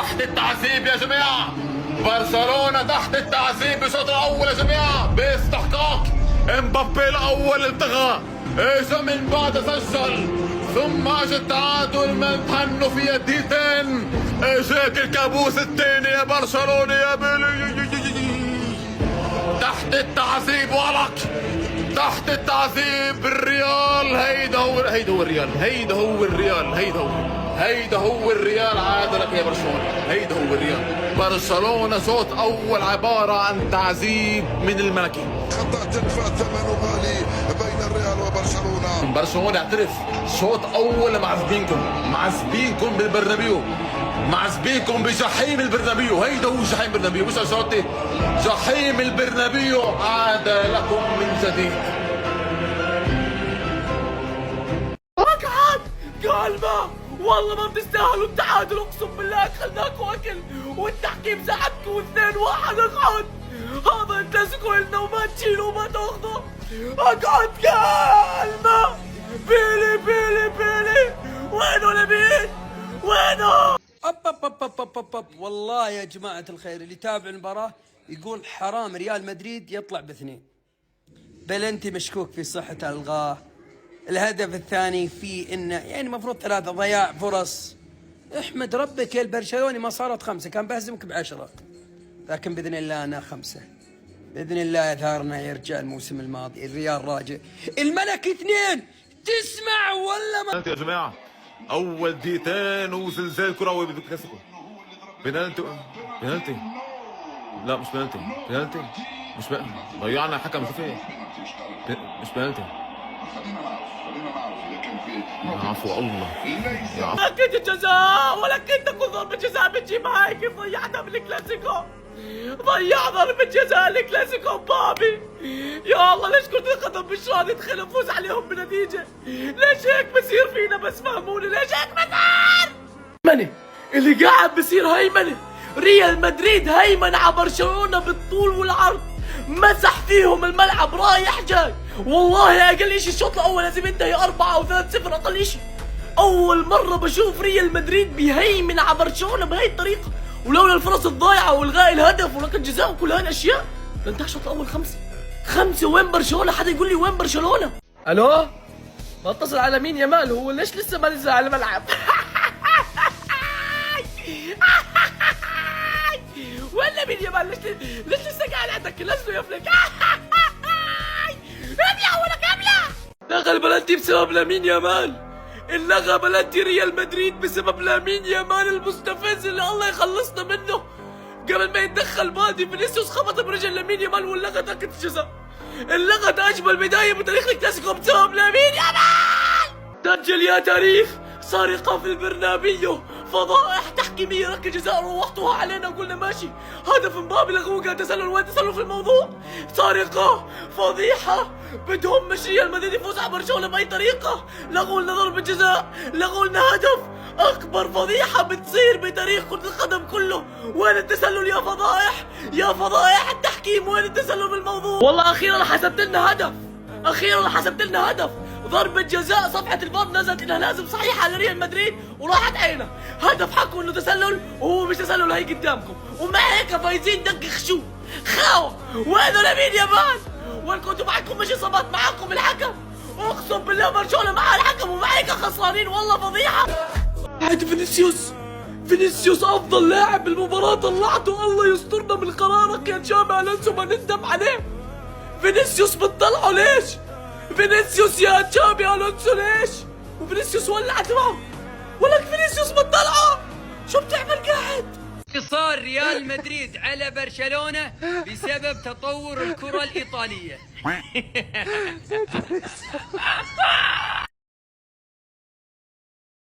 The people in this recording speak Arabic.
تحت التعذيب يا جماعة. برشلونة تحت التعذيب بالشوط الأول يا جماعة باستحقاق. امبابي الأول التغى، اجا من بعد سجل، ثم اجى التعادل من تهنوا في يديتين. اجاك الكابوس الثاني يا برشلونة يا بيلي. تحت التعذيب ولك، تحت التعذيب الريال. هيدا هو الريال، هيدا هو الريال. عاد لك يا برشلونة، هيدا هو الريال. برشلونة شوط أول عبارة عن تعذيب من الملكي. خطأ تدفع ثمنه غالي بين الريال وبرشلونة. برشلونة اعترف شوط أول معذبينكم بالبرنابيو، معذبينكم بجحيم البرنابيو. هيدا هو جحيم البرنابيو، مش أنشيلوتي. جحيم البرنابيو عاد لكم من جديد. اقعد قلبه، والله ما بتستاهلوا التعادل، اقسم بالله اكلناكوا اكل والتحكيم سحبكوا 2-1. اقعد، هذا الكلاسيكو لنا وما تشيلوا وما تاخذوا. اقعد قلبه. بيلي وينه لمين؟ وينه؟ أب والله يا جماعة الخير اللي يتابع المباراة يقول حرام ريال مدريد يطلع باثنين. بلنتي مشكوك في صحة الغاه. الهدف الثاني في انه يعني المفروض 3 ضياع فرص. احمد ربك يا البرشلوني ما صارت 5، كان بهزمك ب10، لكن باذن الله انا 5. باذن الله يظهرنا يرجع الموسم الماضي. الريال راجع، الملك 2. تسمع ولا ما؟ يا جماعة أول دقيقتين وزلزال كروي بالكلاسيكو. بنالتي لا مش بنالتي، مش ضيعنا حكم شوفي. مش بنالتي. عفو الله. لكن جزاء، ولكن تكون ضربة جزاء بتجي معي. كيف ضيعنا بالكلاسيكو؟ ضيع ضربة جزاء الكلاسيكو بابي. يا الله ليش كرة القدم مش راضي تدخل نفوز عليهم بنتيجة؟ ليش هيك بصير فينا؟ بس فهموني ليش هيك بصير؟ هيمنة اللي قاعد بصير هيمنة. ريال مدريد هيمن على برشلونة بالطول والعرض، مسح فيهم الملعب رايح جاي. والله اقل اشي الشوط الاول لازم ينتهي 4 أو 3-0 اقل اشي. اول مرة بشوف ريال مدريد بيهيمن على برشلونة بهي الطريقة، ولولا الفرص الضايعة والغاء الهدف وركلة جزاء وكل هاي الاشياء لانتهى الشوط الاول 5. وين برشلونة؟ حدا يقول لي وين برشلونة؟ الو؟ بتصل على مين يا مال؟ هو ليش لسه ما نزل على الملعب؟ ولا مين يا مال؟ ليش لسه قاعد عندك؟ نزلوا يا فلك. ابلع ولك ابلع. لغى البلنتي بسبب لامين يامال. اللغى بلنتي ريال مدريد بسبب لامين يامال المستفز اللي الله يخلصنا منه. قبل ما يتدخل بادي فينيسيوس خبط برجل لامين يامال واللغى ضربة الجزاء. اللغت اجمل بداية بتاريخ الكلاسيكو بسبب لامين يامال. سجل يا تاريخ سرقة في البرنابيو، فضائح تحكيمية، ركلة جزاء روحتوها علينا وقلنا ماشي. هدف مبابي لغوه، قال تسلل. وين تسلل في الموضوع؟ سرقة، فضيحة. بدهم مش ريال مدريد يفوز على برشلونة بأي طريقة. لغوا لنا ضربة جزاء، لغوا لنا هدف. أكبر فضيحة بتصير بتاريخ كرة القدم كله. وين التسلل يا فضائح؟ يا فضائح التحكيم، وين التسلل بالموضوع؟ والله أخيرا حسبت لنا هدف، أخيرا حسبت لنا هدف. ضربة جزاء صفحة الباب نزلت انها لازم صحيحة على ريال مدريد وراحت عينه. هدف حكوا انه تسلل وهو مش تسلل. هي قدامكم ومع هيك فايزين دق خشو خاوة. وينه لامين يامال؟ وين كنتوا معكم مش اصابات معكم الحكم؟ اقسم بالله برشلونة مع الحكم ومع هيك خسرانين. والله فضيحة. هاد فينيسيوس افضل لاعب بالمباراة طلعته. الله يسترنا من قرارك يا تشابي الونسو ما ندم عليه. فينيسيوس بتطلعه ليش؟ فينيسيوس يا تشابي الونسو ليش؟ وفينيسيوس ولع تمام. ولك فينيسيوس بتطلعه. شو بتعمل قاعد؟ انتصار ريال مدريد على برشلونة بسبب تطور الكرة الإيطالية.